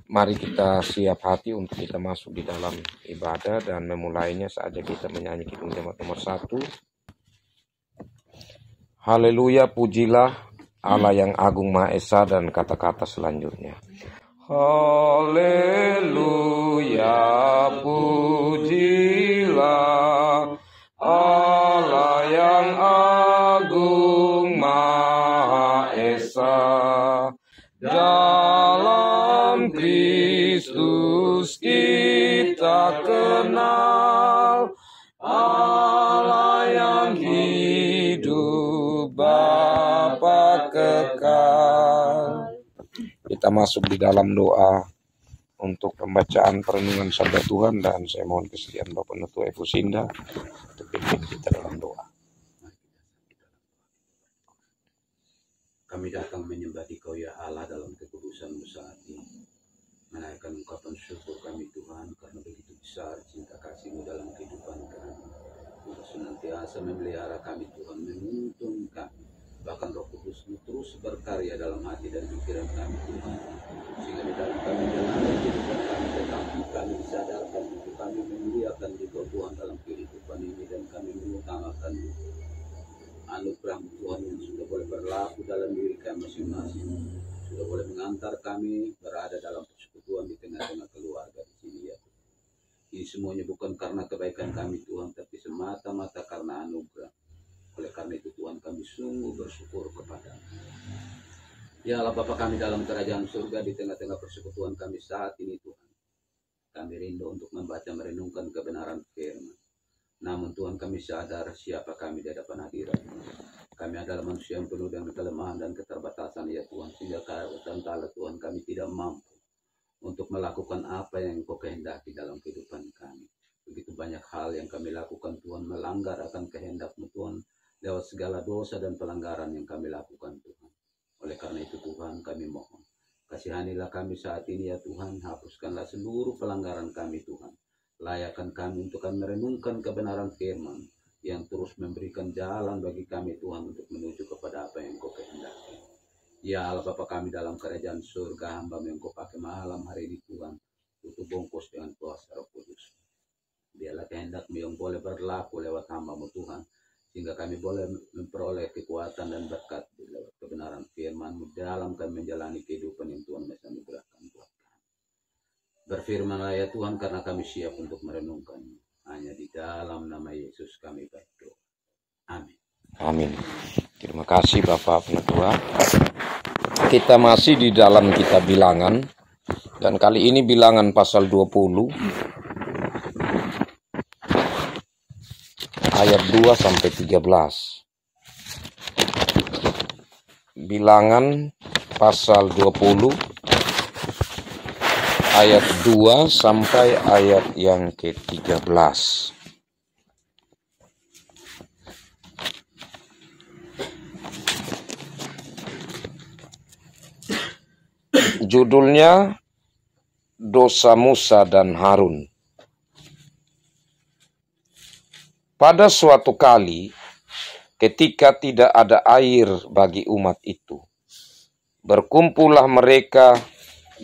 Mari kita siap hati untuk kita masuk di dalam ibadah dan memulainya saja kita menyanyi Kidung Jemaat nomor 1. Haleluya, pujilah Allah yang agung Maha Esa, dan kata-kata selanjutnya. Haleluya, pujilah Allah yang agung Maha Esa. Dalam Kristus kita kenal Allah yang hidup, Bapa kekal. Kita masuk di dalam doa untuk pembacaan perenungan sabda Tuhan, dan saya mohon kesediaan Bapak Penutua Efusinda untuk pimpin kita dalam doa. Kami datang menyembah Dikau ya Allah dalam kekudusan-Mu saat ini. Menaikkan ungkapan syukur kami Tuhan, karena begitu besar cinta kasih-Mu dalam kehidupan kami. Untuk senantiasa memelihara kami Tuhan, menuntun kami. Bahkan Roh Kudus-Mu terus berkarya dalam hati dan pikiran kami Tuhan. Sehingga di dalam kami jalani kehidupan kami, tetapi kami disadarkan untuk kami memuliakan Dikau Tuhan dalam kehidupan ini, dan kami mengutamakan anugerah Tuhan yang sudah boleh berlaku dalam diri kami masing-masing, sudah boleh mengantar kami berada dalam persekutuan di tengah-tengah keluarga di sini ya. Ini semuanya bukan karena kebaikan kami Tuhan, tapi semata-mata karena anugerah. Oleh karena itu Tuhan, kami sungguh bersyukur kepada-Mu. Ya Allah Bapa kami dalam kerajaan surga, di tengah-tengah persekutuan kami saat ini Tuhan, kami rindu untuk membaca merenungkan kebenaran firman. Namun Tuhan, kami sadar siapa kami di hadapan hadirat. Kami adalah manusia yang penuh dengan kelemahan dan keterbatasan ya Tuhan, sehingga kadang-kala Tuhan kami tidak mampu untuk melakukan apa yang Engkau kehendaki dalam kehidupan kami. Begitu banyak hal yang kami lakukan Tuhan, melanggar akan kehendak-Mu Tuhan, lewat segala dosa dan pelanggaran yang kami lakukan Tuhan. Oleh karena itu Tuhan, kami mohon, kasihanilah kami saat ini ya Tuhan, hapuskanlah seluruh pelanggaran kami Tuhan. Layakkan kami untuk kami merenungkan kebenaran firman yang terus memberikan jalan bagi kami Tuhan untuk menuju kepada apa yang Engkau kehendaki. Ya Allah Bapa kami dalam kerajaan surga, hamba yang Engkau pakai malam hari ini Tuhan, tutup bungkus dengan kuasa Roh Kudus. Biarlah kehendak-Mu yang boleh berlaku lewat hamba-Mu Tuhan, sehingga kami boleh memperoleh kekuatan dan berkat lewat kebenaran firman-Mu dalam kami menjalani kehidupan yang Tuhan bisa anugerahkan buat kami. Berfirmanlah ya Tuhan, karena kami siap untuk merenungkannya. Hanya di dalam nama Yesus kami berdoa. Amin. Amin. Terima kasih Bapak Penutua. Kita masih di dalam kitab Bilangan, dan kali ini Bilangan pasal 20 ayat 2 sampai 13. Bilangan pasal 20 ayat 2 sampai ayat yang ke-13. Judulnya Dosa Musa dan Harun. Pada suatu kali, ketika tidak ada air bagi umat itu, berkumpullah mereka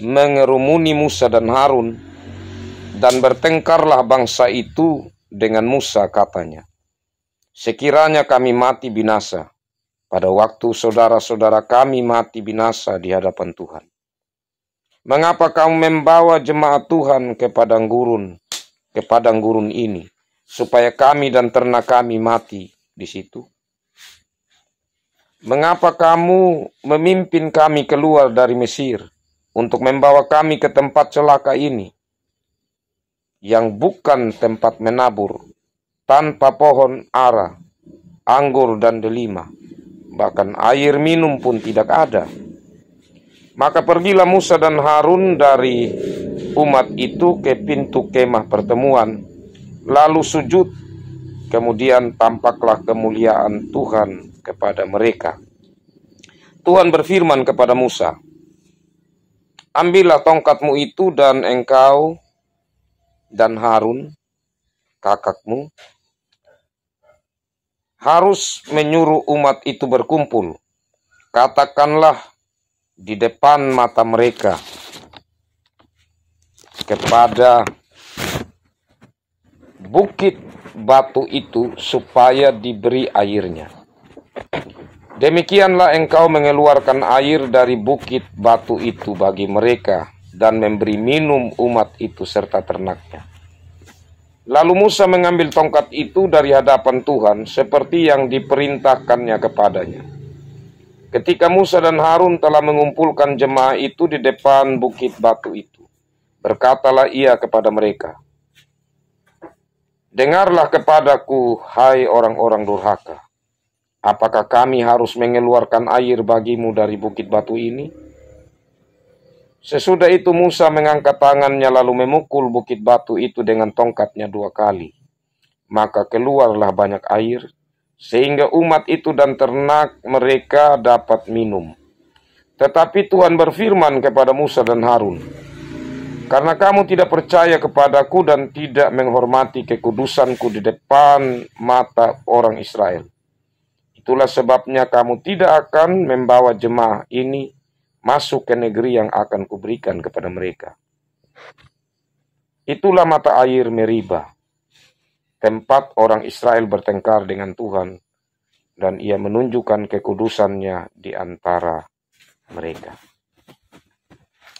mengerumuni Musa dan Harun, dan bertengkarlah bangsa itu dengan Musa, katanya, sekiranya kami mati binasa pada waktu saudara-saudara kami mati binasa di hadapan Tuhan. Mengapa kamu membawa jemaat Tuhan ke padang gurun ini, supaya kami dan ternak kami mati di situ? Mengapa kamu memimpin kami keluar dari Mesir untuk membawa kami ke tempat celaka ini, yang bukan tempat menabur, tanpa pohon ara, anggur dan delima, bahkan air minum pun tidak ada? Maka pergilah Musa dan Harun dari umat itu ke pintu kemah pertemuan, lalu sujud. Kemudian tampaklah kemuliaan Tuhan kepada mereka. Tuhan berfirman kepada Musa, ambillah tongkatmu itu, dan engkau dan Harun, kakakmu, harus menyuruh umat itu berkumpul. Katakanlah di depan mata mereka, kepada bukit batu itu supaya diberi airnya. Demikianlah engkau mengeluarkan air dari bukit batu itu bagi mereka dan memberi minum umat itu serta ternaknya. Lalu Musa mengambil tongkat itu dari hadapan Tuhan seperti yang diperintahkannya kepadanya. Ketika Musa dan Harun telah mengumpulkan jemaah itu di depan bukit batu itu, berkatalah ia kepada mereka, "Dengarlah kepadaku, hai orang-orang durhaka. Apakah kami harus mengeluarkan air bagimu dari bukit batu ini?" Sesudah itu Musa mengangkat tangannya lalu memukul bukit batu itu dengan tongkatnya 2 kali. Maka keluarlah banyak air, sehingga umat itu dan ternak mereka dapat minum. Tetapi Tuhan berfirman kepada Musa dan Harun, "Karena kamu tidak percaya kepadaku dan tidak menghormati kekudusanku di depan mata orang Israel, itulah sebabnya kamu tidak akan membawa jemaah ini masuk ke negeri yang akan kuberikan kepada mereka." Itulah mata air Meriba, tempat orang Israel bertengkar dengan Tuhan, dan ia menunjukkan kekudusannya di antara mereka.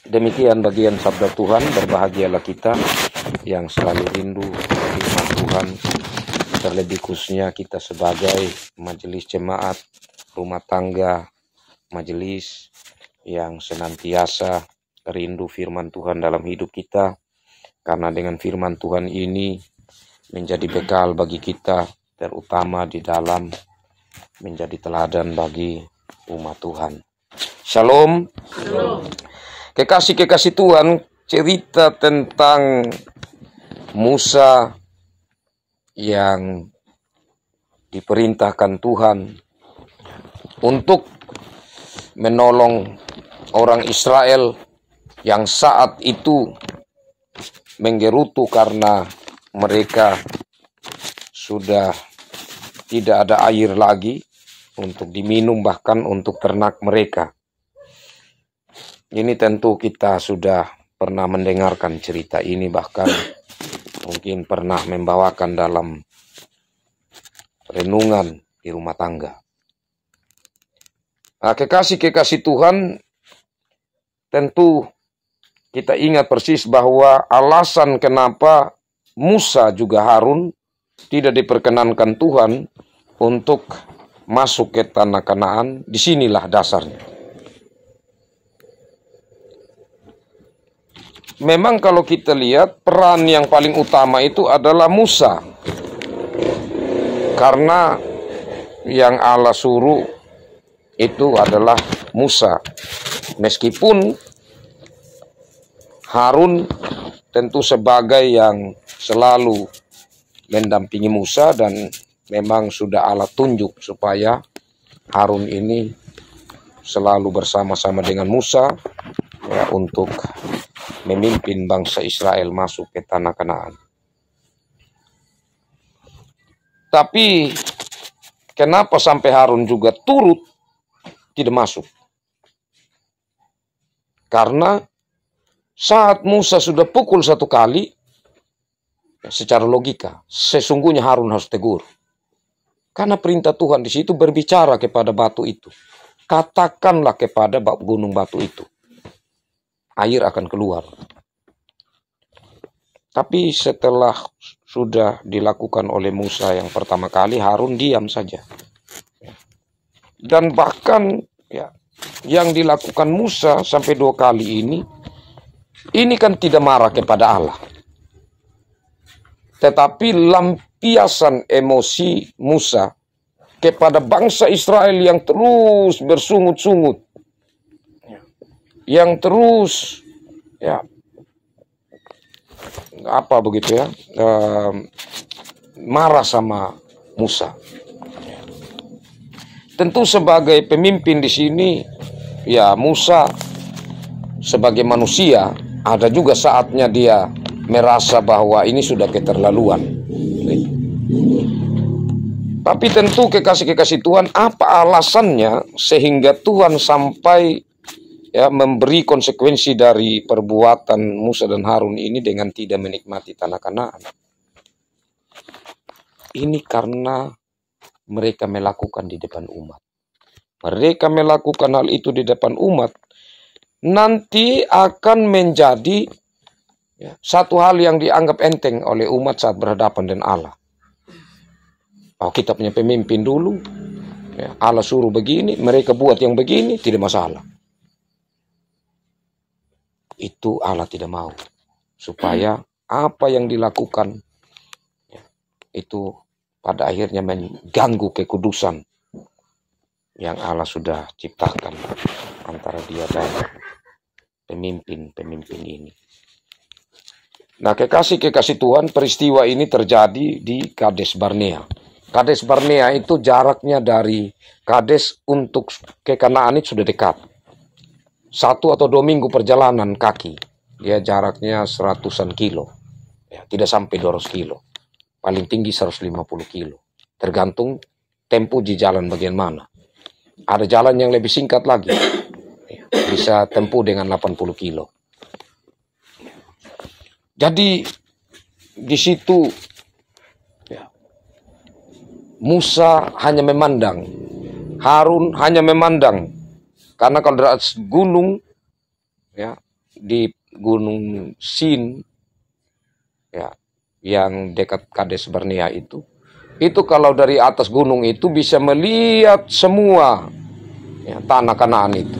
Demikian bagian sabda Tuhan. Berbahagialah kita yang selalu rindu firman Tuhan, terlebih khususnya kita sebagai majelis jemaat, rumah tangga, majelis yang senantiasa rindu firman Tuhan dalam hidup kita, karena dengan firman Tuhan ini menjadi bekal bagi kita, terutama di dalam menjadi teladan bagi umat Tuhan. Shalom. Shalom. Kekasih-kekasih Tuhan, cerita tentang Musa yang diperintahkan Tuhan untuk menolong orang Israel yang saat itu menggerutu karena mereka sudah tidak ada air lagi untuk diminum, bahkan untuk ternak mereka. Ini tentu kita sudah pernah mendengarkan cerita ini, bahkan mungkin pernah membawakan dalam renungan di rumah tangga. Nah, kekasih-kekasih Tuhan, tentu kita ingat persis bahwa alasan kenapa Musa juga Harun tidak diperkenankan Tuhan untuk masuk ke tanah Kanaan, disinilah dasarnya. Memang kalau kita lihat, peran yang paling utama itu adalah Musa. Karena yang Allah suruh itu adalah Musa. Meskipun Harun tentu sebagai yang selalu mendampingi Musa, dan memang sudah Allah tunjuk supaya Harun ini selalu bersama-sama dengan Musa ya, untuk memimpin bangsa Israel masuk ke tanah Kanaan. Tapi kenapa sampai Harun juga turut tidak masuk? Karena saat Musa sudah pukul 1 kali, secara logika sesungguhnya Harun harus tegur. Karena perintah Tuhan di situ berbicara kepada batu itu, katakanlah kepada gunung batu itu, air akan keluar. Tapi setelah sudah dilakukan oleh Musa yang pertama kali, Harun diam saja. Dan bahkan ya, yang dilakukan Musa sampai 2 kali ini kan tidak marah kepada Allah. Tetapi lampiasan emosi Musa kepada bangsa Israel yang terus bersungut-sungut, yang terus ya apa begitu ya, marah sama Musa. Tentu sebagai pemimpin di sini, ya Musa sebagai manusia ada juga saatnya dia merasa bahwa ini sudah keterlaluan. Tapi tentu kekasih-kekasih Tuhan, apa alasannya sehingga Tuhan sampai ya memberi konsekuensi dari perbuatan Musa dan Harun ini dengan tidak menikmati tanah Kanaan. Ini karena mereka melakukan di depan umat. Mereka melakukan hal itu di depan umat, nanti akan menjadi satu hal yang dianggap enteng oleh umat saat berhadapan dengan Allah. Oh, kita punya pemimpin dulu, ya, Allah suruh begini, mereka buat yang begini, tidak masalah. Itu Allah tidak mau, supaya apa yang dilakukan itu pada akhirnya mengganggu kekudusan yang Allah sudah ciptakan antara dia dan pemimpin-pemimpin ini. Nah, kekasih-kekasih Tuhan, peristiwa ini terjadi di Kades Barnea. Kades Barnea itu jaraknya dari Kades untuk ke Kanaan itu sudah dekat. 1 atau 2 minggu perjalanan kaki. Dia jaraknya 100-an kilo. Ya, tidak sampai 200 kilo. Paling tinggi 150 kilo. Tergantung tempo di jalan bagian mana. Ada jalan yang lebih singkat lagi. Ya, bisa tempuh dengan 80 kilo. Jadi di situ ya, Musa hanya memandang, Harun hanya memandang, karena kalau di atas gunung, ya di Gunung Sin, ya yang dekat Kades Barnea itu kalau dari atas gunung itu bisa melihat semua ya, tanah Kanaan itu.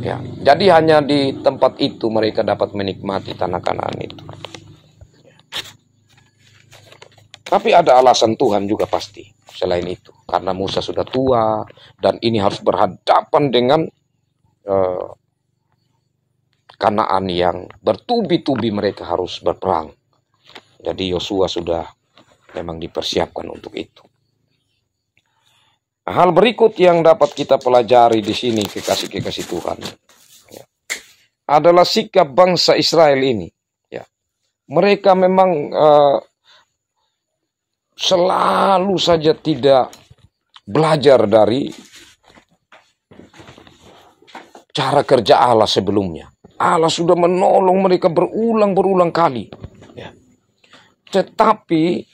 Ya, jadi hanya di tempat itu mereka dapat menikmati tanah Kanaan itu. Tapi ada alasan Tuhan juga pasti selain itu. Karena Musa sudah tua dan ini harus berhadapan dengan Kanaan yang bertubi-tubi mereka harus berperang. Jadi Yosua sudah memang dipersiapkan untuk itu. Hal berikut yang dapat kita pelajari di sini, kekasih-kekasih Tuhan, ya, adalah sikap bangsa Israel ini. Ya. Mereka memang selalu saja tidak belajar dari cara kerja Allah sebelumnya. Allah sudah menolong mereka berulang-berulang kali. Ya. Tetapi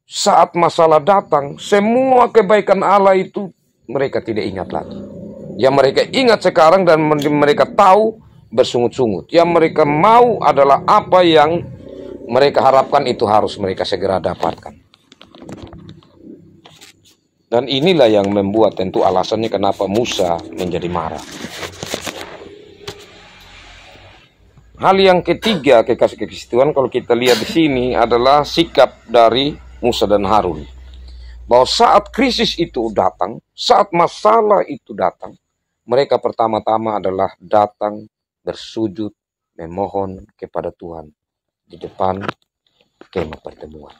saat masalah datang, semua kebaikan Allah itu mereka tidak ingat lagi. Yang mereka ingat sekarang dan mereka tahu bersungut-sungut. Yang mereka mau adalah apa yang mereka harapkan itu harus mereka segera dapatkan. Dan inilah yang membuat tentu alasannya kenapa Musa menjadi marah. Hal yang ketiga, kekasih-kekasih Tuhan, kalau kita lihat di sini adalah sikap dari Musa dan Harun. Bahwa saat krisis itu datang, saat masalah itu datang, mereka pertama-tama adalah datang bersujud, memohon kepada Tuhan di depan kemah pertemuan.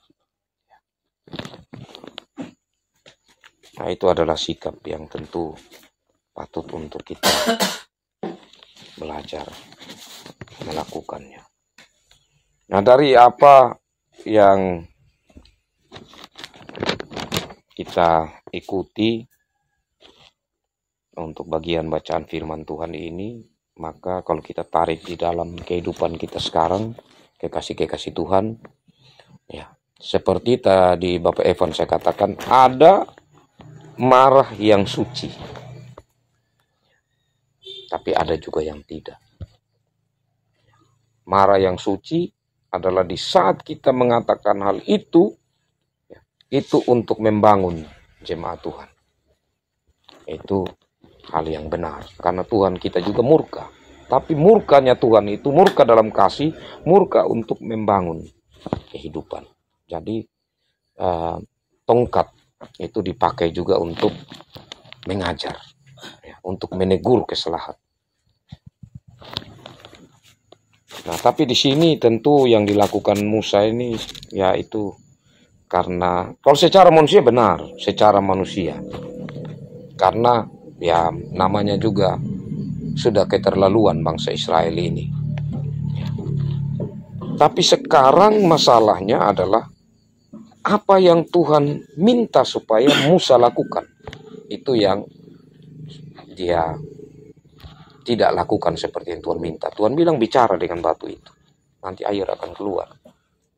Nah, itu adalah sikap yang tentu patut untuk kita belajar melakukannya. Nah, dari apa yang kita ikuti untuk bagian bacaan firman Tuhan ini, maka kalau kita tarik di dalam kehidupan kita sekarang, kekasih-kekasih Tuhan, ya, seperti tadi Bapak Evan saya katakan, ada marah yang suci, tapi ada juga yang tidak. Marah yang suci adalah di saat kita mengatakan hal itu untuk membangun jemaat Tuhan. Itu hal yang benar, karena Tuhan kita juga murka. Tapi murkanya Tuhan itu murka dalam kasih, murka untuk membangun kehidupan. Jadi tongkat itu dipakai juga untuk mengajar, ya, untuk menegur kesalahan. Nah, tapi di sini tentu yang dilakukan Musa ini, yaitu karena kalau secara manusia benar, secara manusia, karena ya namanya juga sudah keterlaluan bangsa Israel ini. Ya. Tapi sekarang masalahnya adalah apa yang Tuhan minta supaya Musa lakukan. Itu yang dia tidak lakukan seperti yang Tuhan minta. Tuhan bilang bicara dengan batu itu, nanti air akan keluar.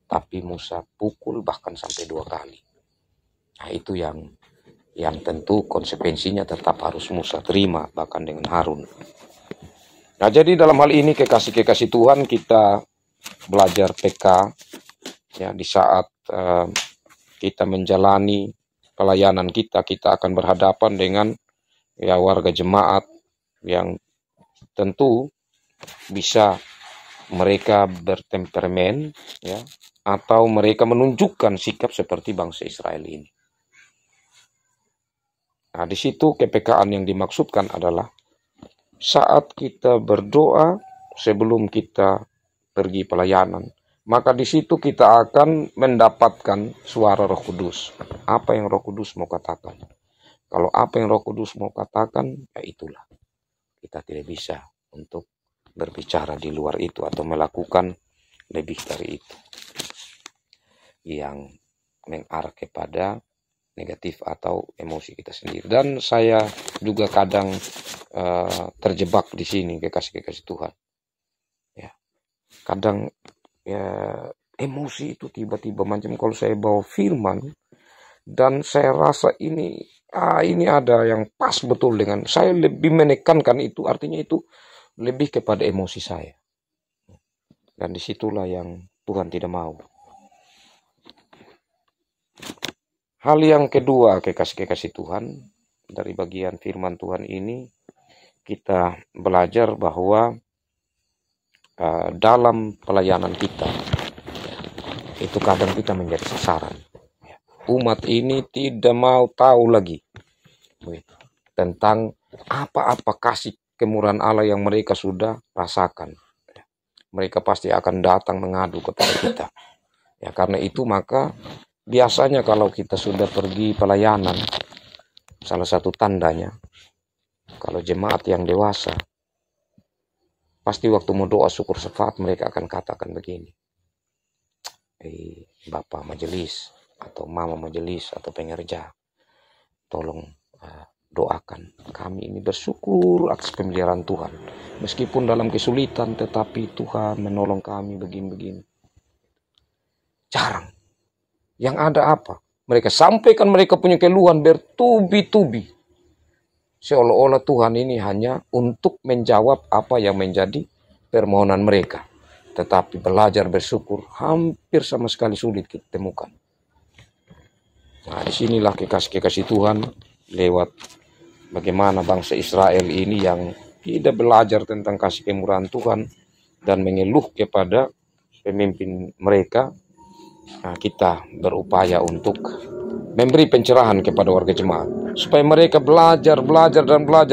Tapi Musa pukul bahkan sampai 2 kali. Nah, itu yang tentu konsekuensinya tetap harus Musa terima, bahkan dengan Harun. Nah, jadi dalam hal ini kekasih-kekasih Tuhan, kita belajar PK ya, di saat kita menjalani pelayanan kita akan berhadapan dengan ya warga jemaat yang tentu bisa mereka bertemperamen ya, atau mereka menunjukkan sikap seperti bangsa Israel ini. Nah, di situ kepekaan yang dimaksudkan adalah saat kita berdoa sebelum kita pergi pelayanan, maka di situ kita akan mendapatkan suara Roh Kudus. Apa yang Roh Kudus mau katakan? Kalau apa yang Roh Kudus mau katakan, ya itulah. Kita tidak bisa untuk berbicara di luar itu atau melakukan lebih dari itu yang mengarah kepada negatif atau emosi kita sendiri. Dan saya juga kadang terjebak di sini, kekasih-kekasih Tuhan. Ya, kadang ya emosi itu tiba-tiba macam kalau saya bawa firman dan saya rasa ini ada yang pas betul dengan saya, lebih menekankan itu, artinya itu lebih kepada emosi saya. Dan disitulah yang Tuhan tidak mau. Hal yang kedua, kekasih-kekasih Tuhan, dari bagian firman Tuhan ini, kita belajar bahwa dalam pelayanan kita, itu kadang kita menjadi sasaran. Umat ini tidak mau tahu lagi tentang apa-apa kasih kemurahan Allah yang mereka sudah rasakan. Mereka pasti akan datang mengadu kepada kita. Ya, karena itu maka biasanya kalau kita sudah pergi pelayanan, salah satu tandanya, kalau jemaat yang dewasa, pasti waktu mau doa syukur syafaat mereka akan katakan begini, Bapak majelis, atau Mama majelis, atau pengerja, tolong doakan kami ini bersyukur atas pemeliharaan Tuhan. Meskipun dalam kesulitan, tetapi Tuhan menolong kami begini-begini. Jarang. Yang ada apa? Mereka sampaikan mereka punya keluhan bertubi-tubi. Seolah-olah Tuhan ini hanya untuk menjawab apa yang menjadi permohonan mereka. Tetapi belajar bersyukur hampir sama sekali sulit kita temukan. Nah, disinilah kekasih-kekasih Tuhan lewat bagaimana bangsa Israel ini yang tidak belajar tentang kasih kemurahan Tuhan dan mengeluh kepada pemimpin mereka. Nah, kita berupaya untuk memberi pencerahan kepada warga jemaat supaya mereka belajar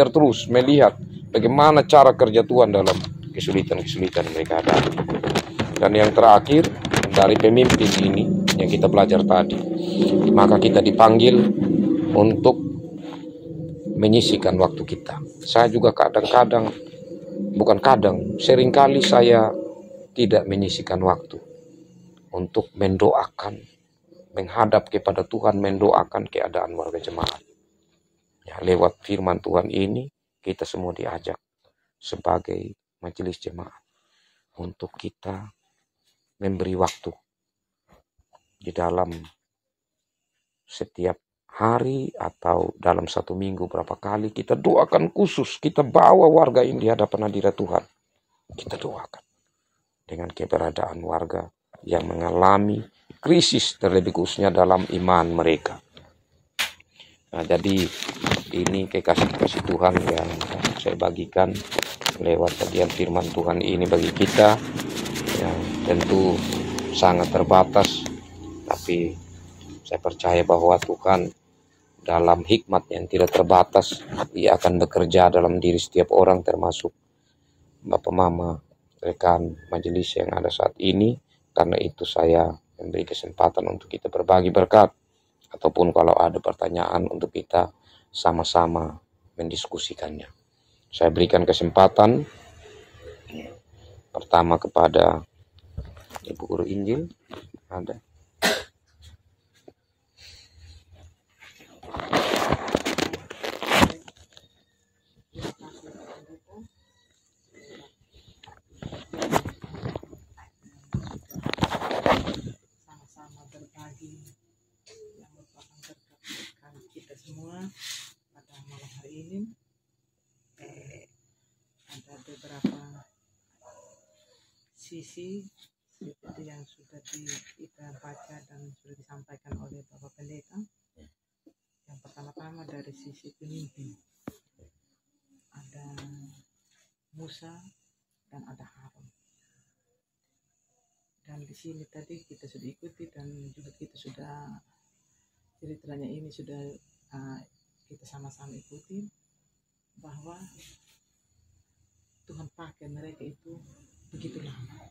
terus melihat bagaimana cara kerja Tuhan dalam kesulitan-kesulitan mereka ada. Dan yang terakhir dari pemimpin ini yang kita belajar tadi, maka kita dipanggil untuk menyisihkan waktu kita. Saya juga seringkali saya tidak menyisihkan waktu untuk mendoakan, menghadap kepada Tuhan, mendoakan keadaan warga jemaat. Ya, lewat firman Tuhan ini, kita semua diajak sebagai majelis jemaat untuk kita memberi waktu di dalam setiap hari atau dalam 1 minggu berapa kali kita doakan khusus, kita bawa warga ini di hadapan hadirat Tuhan. Kita doakan dengan keberadaan warga yang mengalami krisis, terlebih khususnya dalam iman mereka. Nah, jadi ini kekasih-kekasih Tuhan yang saya bagikan lewat bagian firman Tuhan ini bagi kita yang tentu sangat terbatas, tapi saya percaya bahwa Tuhan dalam hikmat yang tidak terbatas, Dia akan bekerja dalam diri setiap orang, termasuk Bapak Mama, rekan majelis yang ada saat ini. Karena itu saya memberi kesempatan untuk kita berbagi berkat, ataupun kalau ada pertanyaan untuk kita sama-sama mendiskusikannya. Saya berikan kesempatan pertama kepada Ibu Guru Injil. Ada? sisi seperti yang sudah kita baca dan sudah disampaikan oleh Bapak Pendeta. Yang pertama-tama dari sisi pemimpin, ada Musa dan ada Harun. Dan di sini tadi kita sudah ikuti dan juga kita sudah ceritanya ini sudah kita sama-sama ikuti bahwa Tuhan pakai mereka itu begitu lama.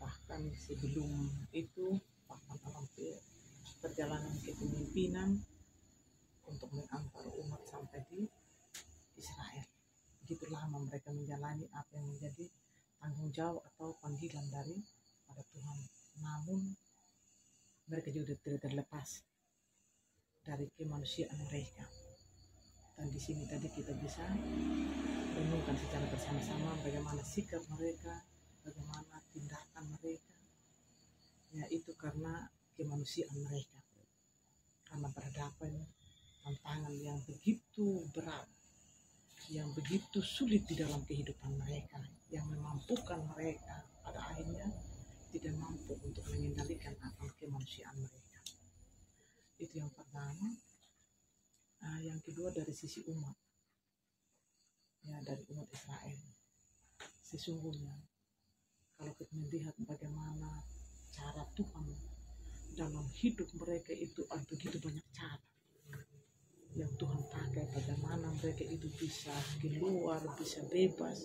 Bahkan sebelum itu, bahkan dalam perjalanan kepemimpinan untuk mengantar umat sampai di Israel. Begitu lama mereka menjalani apa yang menjadi tanggung jawab atau panggilan dari pada Tuhan. Namun mereka juga tidak terlepas dari kemanusiaan mereka. Dan di sini tadi kita bisa renungkan secara bersama-sama bagaimana sikap mereka, bagaimana tindakan mereka. Ya, itu karena kemanusiaan mereka. Karena berhadapan tantangan yang begitu berat, yang begitu sulit di dalam kehidupan mereka, yang memampukan mereka pada akhirnya tidak mampu untuk mengendalikan akal kemanusiaan mereka. Itu yang pertama. Yang kedua dari sisi umat, ya, dari umat Israel. Sesungguhnya kalau kita melihat bagaimana cara Tuhan dalam hidup mereka itu ada begitu banyak cara yang Tuhan pakai, bagaimana mereka itu bisa keluar, bisa bebas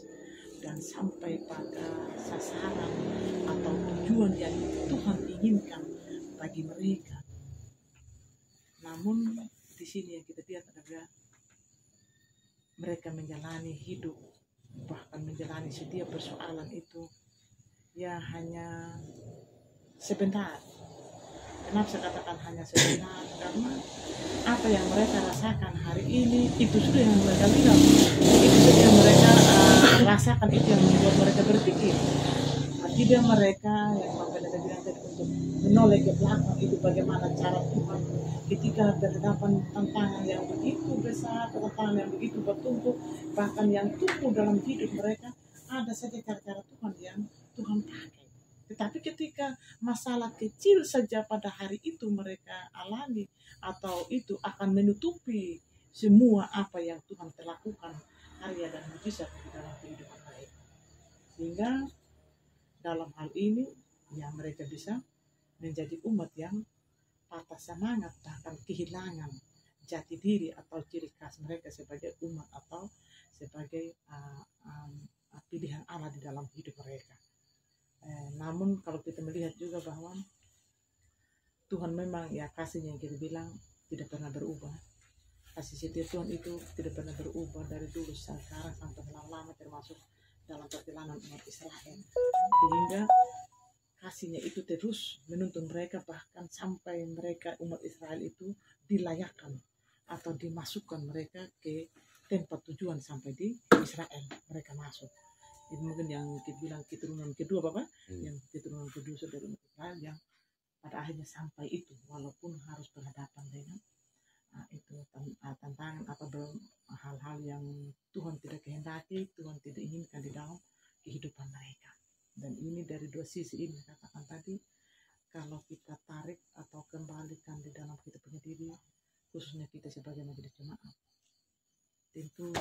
dan sampai pada sasaran atau tujuan yang Tuhan inginkan bagi mereka. Namun di sini yang kita lihat adalah mereka menjalani hidup, bahkan menjalani setiap persoalan itu ya hanya sebentar. Kenapa saya katakan hanya sebentar? Karena apa yang mereka rasakan hari ini itu sudah yang mereka lihat, itu sudah yang mereka rasakan, itu yang membuat mereka berpikir. Tidak mereka yang Bapak bilang tadi untuk menoleh ke belakang itu bagaimana cara Tuhan ketika berhadapan tantangan yang begitu besar, tantangan yang begitu bertumpuk, bahkan yang tumbuh dalam hidup mereka, ada saja cara-cara Tuhan yang Tuhan pakai. Tetapi ketika masalah kecil saja pada hari itu mereka alami, atau itu akan menutupi semua apa yang Tuhan telah lakukan, karya dan mujizat di dalam kehidupan mereka. Sehingga dalam hal ini, ya mereka bisa menjadi umat yang patah semangat, bahkan kehilangan jati diri atau ciri khas mereka sebagai umat atau sebagai pilihan Allah di dalam hidup mereka. Namun kalau kita melihat juga bahwa Tuhan memang ya kasihnya yang kita bilang tidak pernah berubah. Kasih setia Tuhan itu tidak pernah berubah dari dulu sekarang sampai lama-lama, termasuk dalam perjalanan umat Israel. Sehingga kasihnya itu terus menuntun mereka, bahkan sampai mereka umat Israel itu dilayakkan atau dimasukkan mereka ke tempat tujuan sampai di Israel mereka masuk. Itu mungkin yang kita bilang keturunan kedua Bapak, yang keturunan kedua saudara umat Israel yang pada akhirnya sampai itu, walaupun harus berhadapan dengan itu tantangan atau hal-hal yang Tuhan tidak kehendaki, Tuhan tidak inginkan di dalam kehidupan mereka. Dan ini dari dua sisi ini katakan tadi, kalau kita tarik atau kembalikan di dalam kita punya diri, khususnya kita sebagai majelis jemaat, tentu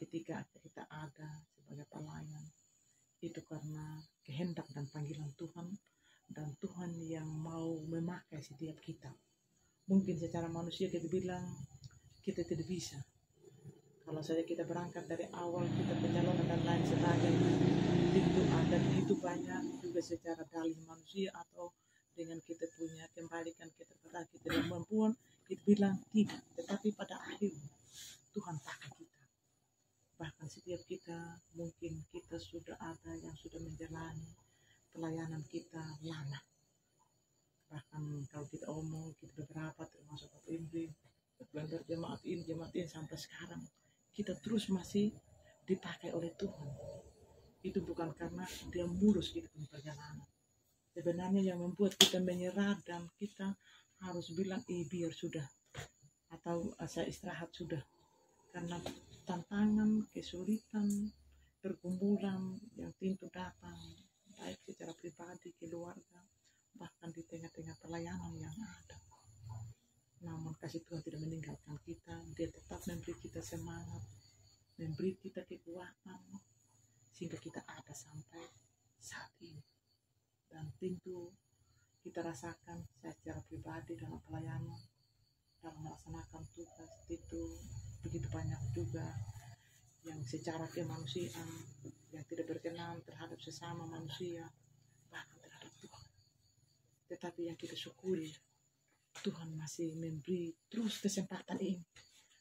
ketika kita ada sebagai pelayan itu karena kehendak dan panggilan Tuhan, dan Tuhan yang mau memakai setiap kita. Mungkin secara manusia kita bilang kita tidak bisa. Kalau saja kita berangkat dari awal kita pencalonan dan lain sebagainya, itu ada begitu banyak juga secara dalih manusia atau dengan kita punya kembalikan kita pada kita dan kemampuan, kita bilang tidak. Tetapi pada akhirnya Tuhan pakai kita. Bahkan setiap kita mungkin kita sudah ada yang sudah menjalani pelayanan kita lama. Bahkan kalau kita omong, kita beberapa termasuk Pak Indri, jemaat ini sampai sekarang kita terus masih dipakai oleh Tuhan. Itu bukan karena dia mulus kita punya perjalanan. Sebenarnya yang membuat kita menyerah dan kita harus bilang biar sudah, atau saya istirahat sudah, karena tantangan, kesulitan, pergumulan yang tentu datang, baik secara pribadi, keluarga, bahkan di tengah-tengah pelayanan yang ada. Namun kasih Tuhan tidak meninggalkan kita, Dia tetap memberi kita semangat, memberi kita kekuatan, sehingga kita ada sampai saat ini. Dan tentu kita rasakan secara pribadi dalam pelayanan, dalam melaksanakan tugas itu begitu banyak juga yang secara kemanusiaan yang tidak berkenan terhadap sesama manusia, bahkan terhadap Tuhan. Tetapi yang kita syukuri, Tuhan masih memberi terus kesempatan ini.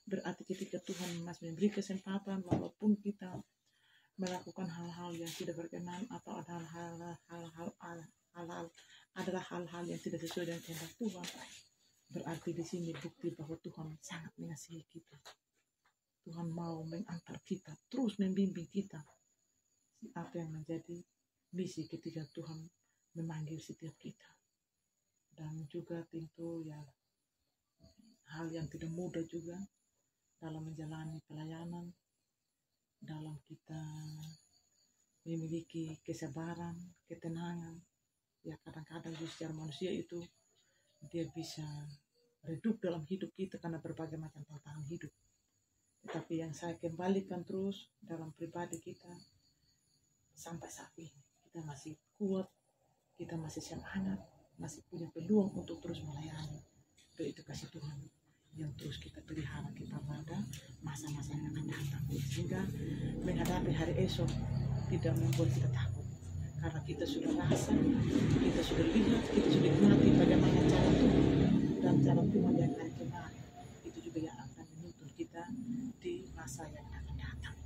Berarti ketika Tuhan masih memberi kesempatan, walaupun kita melakukan hal-hal yang tidak berkenan atau ada hal-hal yang tidak sesuai dengan kehendak Tuhan, berarti di sini bukti bahwa Tuhan sangat mengasihi kita. Tuhan mau mengantar kita, terus membimbing kita. Apa yang menjadi misi ketika Tuhan memanggil setiap kita. Dan juga tentu ya hal yang tidak mudah juga dalam menjalani pelayanan, dalam kita memiliki kesabaran, ketenangan. Ya kadang-kadang secara manusia itu dia bisa redup dalam hidup kita karena berbagai macam tantangan hidup. Tetapi yang saya kembalikan terus dalam pribadi kita, sampai saat ini kita masih kuat, kita masih semangat, masih punya peluang untuk terus melayani. Itu kasih Tuhan yang terus kita pelihara kita pada masa-masa yang akan datang, sehingga menghadapi hari esok tidak membuat kita takut, karena kita sudah rasa, kita sudah lihat, kita sudah nikmati bagaimana cara Tuhan, dan cara Tuhan yang akan kemarin itu juga yang akan menuntun kita di masa yang akan datang.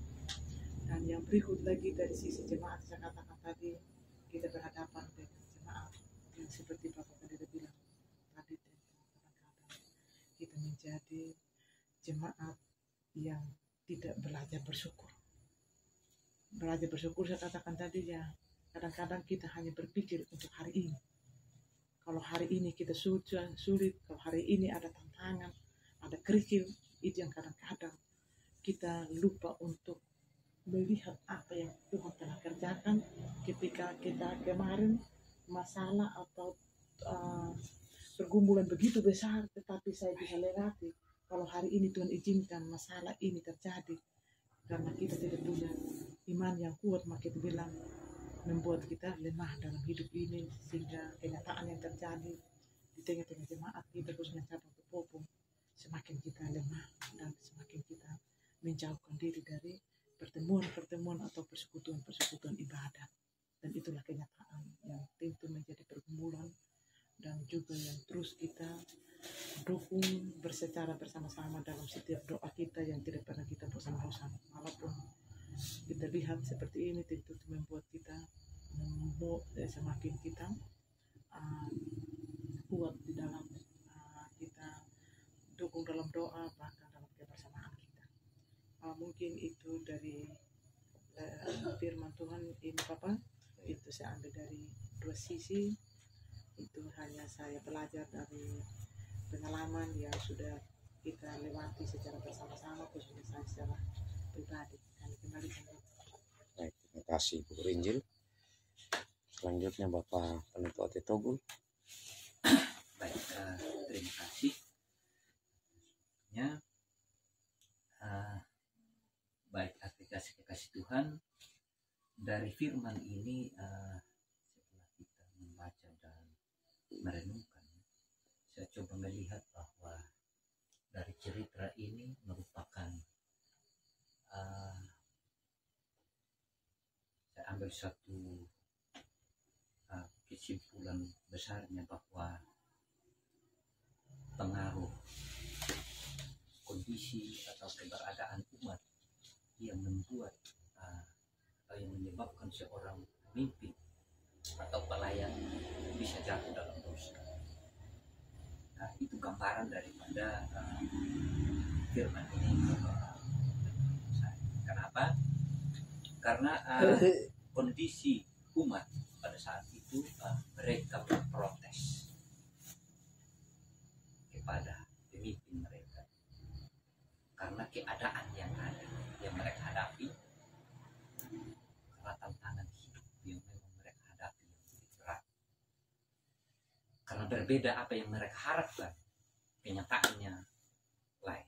Dan yang berikut lagi dari sisi jemaat, saya katakan tadi, kita berhadapan dengan jemaat yang seperti Bapak Pendeta bilang tadi, kadang-kadang kita menjadi jemaat yang tidak belajar bersyukur. Belajar bersyukur saya katakan tadi ya, kadang-kadang kita hanya berpikir untuk hari ini. Kalau hari ini kita sulit, kalau hari ini ada tantangan, ada kerikil, itu yang kadang-kadang kita lupa untuk melihat apa yang Tuhan telah kerjakan ketika kita kemarin masalah atau pergumulan begitu besar, tetapi saya bisa lewati. Kalau hari ini Tuhan izinkan masalah ini terjadi karena kita tidak punya iman yang kuat, maka itu bilang membuat kita lemah dalam hidup ini, sehingga kenyataan yang terjadi di tengah-tengah jemaat kita khususnya cabang Kepopong, semakin kita lemah dan semakin kita menjauhkan diri dari pertemuan-pertemuan atau persekutuan-persekutuan ibadat. Dan itulah kenyataan yang tentu menjadi pergumulan dan juga yang terus kita dukung secara bersama-sama dalam setiap doa kita yang tidak pernah kita bosan-bosan. Walaupun kita lihat seperti ini, tentu membuat kita semakin kita kuat di dalam kita dukung dalam doa, bahkan dalam kebersamaan kita. Mungkin itu dari firman Tuhan ini Bapak, itu saya ambil dari dua sisi. Itu hanya saya belajar dari pengalaman yang sudah kita lewati secara bersama-sama, khususnya saya secara pribadi. Kami kembalikan. Baik, terima kasih Bu Rinjil. Selanjutnya Bapak Pendeta Ote Togul. Baik, terima kasih. Baik, aplikasi kekasih Tuhan dari firman ini, setelah kita membaca dan merenungkan, saya coba melihat bahwa dari cerita ini merupakan saya ambil satu kesimpulan besarnya bahwa pengaruh kondisi atau keberadaan umat yang membuat atau yang menyebabkan seorang pemimpin atau pelayan bisa jatuh dalam dosa. Nah, itu gambaran daripada firman ini. Kenapa? Karena kondisi umat pada saat itu mereka berprotes kepada pemimpin mereka karena keadaan yang ada yang mereka hadapi berbeda apa yang mereka harapkan, kenyataannya lain.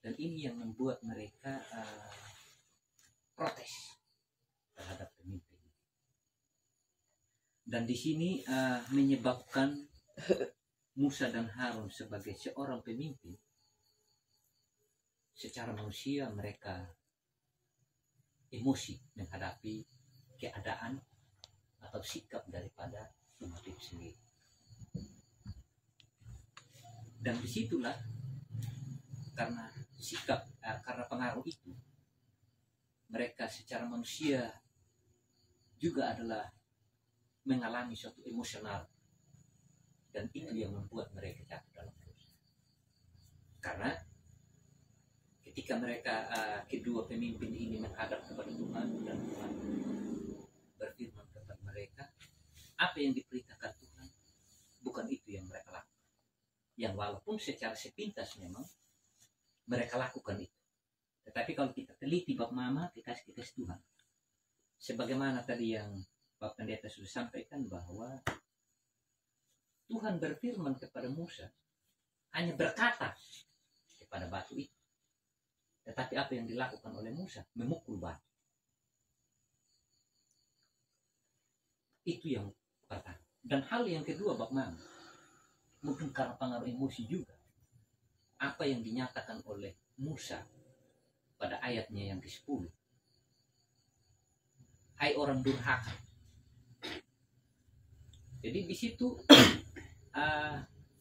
Dan ini yang membuat mereka protes terhadap pemimpin. Dan di sini menyebabkan Musa dan Harun sebagai seorang pemimpin, secara manusia mereka emosi menghadapi keadaan atau sikap daripada umat itu sendiri. Dan disitulah karena sikap, karena pengaruh itu, mereka secara manusia juga adalah mengalami suatu emosional, dan itu yang membuat mereka jatuh dalam dosa. Karena ketika mereka kedua pemimpin ini menghadap kepada Tuhan dan Tuhan berfirman kepada mereka, apa yang diperintahkan Tuhan bukan itu yang mereka lakukan. Yang walaupun secara sepintas memang mereka lakukan itu, tetapi kalau kita teliti bab mama kekasih Tuhan, sebagaimana tadi yang Pak Pendeta sudah sampaikan bahwa Tuhan berfirman kepada Musa hanya berkata kepada batu itu, tetapi apa yang dilakukan oleh Musa memukul batu. Itu yang pertama. Dan hal yang kedua bab mama, mungkin karena pengaruh emosi juga, apa yang dinyatakan oleh Musa pada ayatnya yang ke-10, hai orang durhaka. Jadi di situ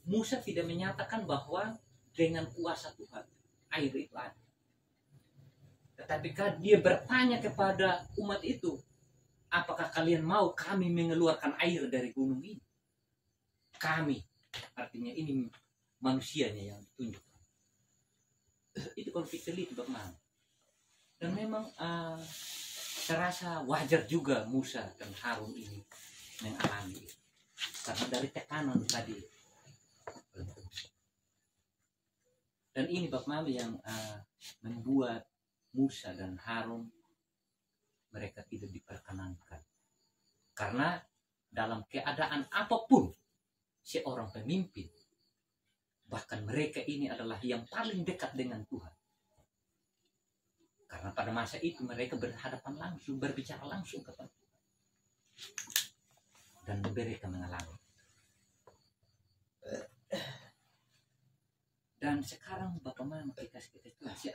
Musa tidak menyatakan bahwa dengan kuasa Tuhan air itu ada, tetapi dia bertanya kepada umat itu, apakah kalian mau kami mengeluarkan air dari gunung ini? Kami, artinya ini manusianya yang ditunjukkan. Itu kalau kita lihat bagaimana. Dan memang terasa wajar juga Musa dan Harun ini mengalami itu, karena dari tekanan tadi. Dan ini bab mama yang membuat Musa dan Harun mereka tidak diperkenankan, karena dalam keadaan apapun seorang pemimpin, bahkan mereka ini adalah yang paling dekat dengan Tuhan, karena pada masa itu mereka berhadapan langsung, berbicara langsung kepada Tuhan, dan mereka mengalami. Dan sekarang bagaimana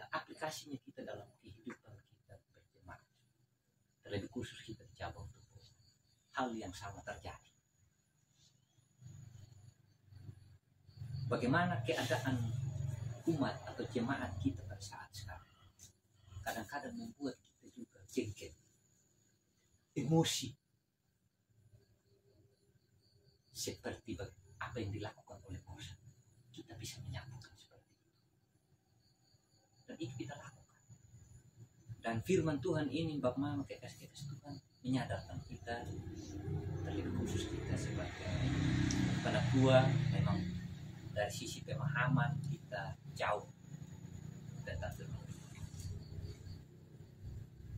aplikasinya kita dalam kehidupan kita berjemaat, terlebih khusus kita di cabang tubuh, hal yang sama terjadi. Bagaimana keadaan umat atau jemaat kita pada saat sekarang kadang-kadang membuat kita juga jengkel, emosi, seperti apa yang dilakukan oleh Musa. Kita bisa menyatakan seperti itu, dan itu kita lakukan. Dan firman Tuhan ini bab mama kekasih Tuhan menyadarkan kita, terlebih khusus kita sebagai pada tua, memang dari sisi pemahaman kita jauh tentang firman Tuhan.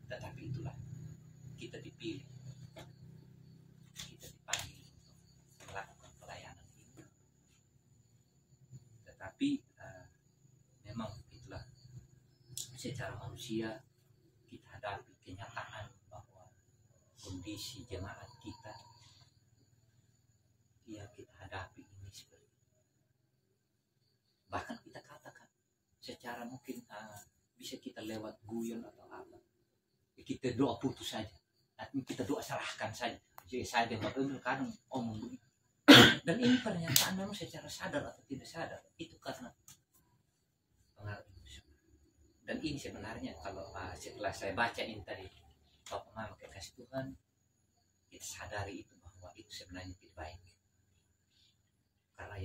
Tetapi itulah kita dipilih, kita dipanggil untuk melakukan pelayanan ini. Tetapi memang itulah secara manusia kita hadapi kenyataan bahwa kondisi jemaat kita yang kita hadapi ini seperti itu. Bahkan kita katakan secara mungkin bisa kita lewat guyon atau apa, kita doa putus saja, artinya kita doa serahkan saja. Jadi saya kadang omong begitu. Dan ini pernyataan memang secara sadar atau tidak sadar, itu karena pengaruh itu. Dan ini sebenarnya kalau setelah saya baca ini tadi Bapak Mama kekasih Tuhan, kita sadari itu bahwa itu sebenarnya tidak baik, karena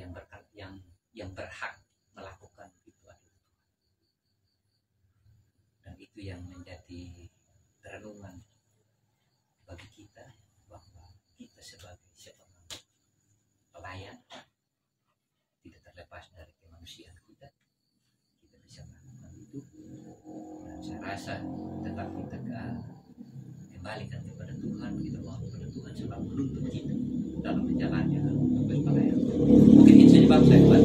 yang berhak melakukan itu adalah Tuhan. Dan itu yang menjadi renungan bagi kita, bahwa kita sebagai seorang pelayan tidak terlepas dari kemanusiaan kita bisa melakukan itu. Dan saya rasa tetap kita kembalikan kepada Tuhan, kita bawa kepada Tuhan sebab menuntut kita dalam menjalannya kepala. Mungkin itu saja Bapak saya.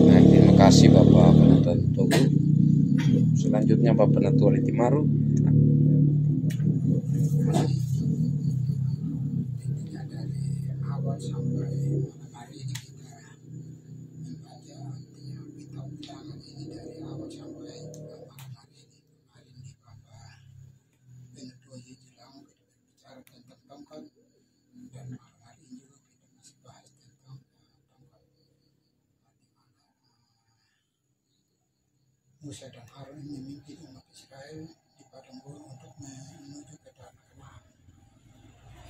Baik, terima kasih Bapak Penatua Togu. Selanjutnya Bapak Penatua Litimaru. Intinya dari awal sampai malam hari ini kita membaca artinya kitab Bilangan ini dari awal sampai malam hari ini. Kemarin di Bapak Penatua Yejilang kita berbicara tentang tongkat, dan malam hari ini juga kita masih bahas tentang tongkat, Musa dan Harun memimpin umat Israel di padang gurun untuk menuju ke tanah Kanaan.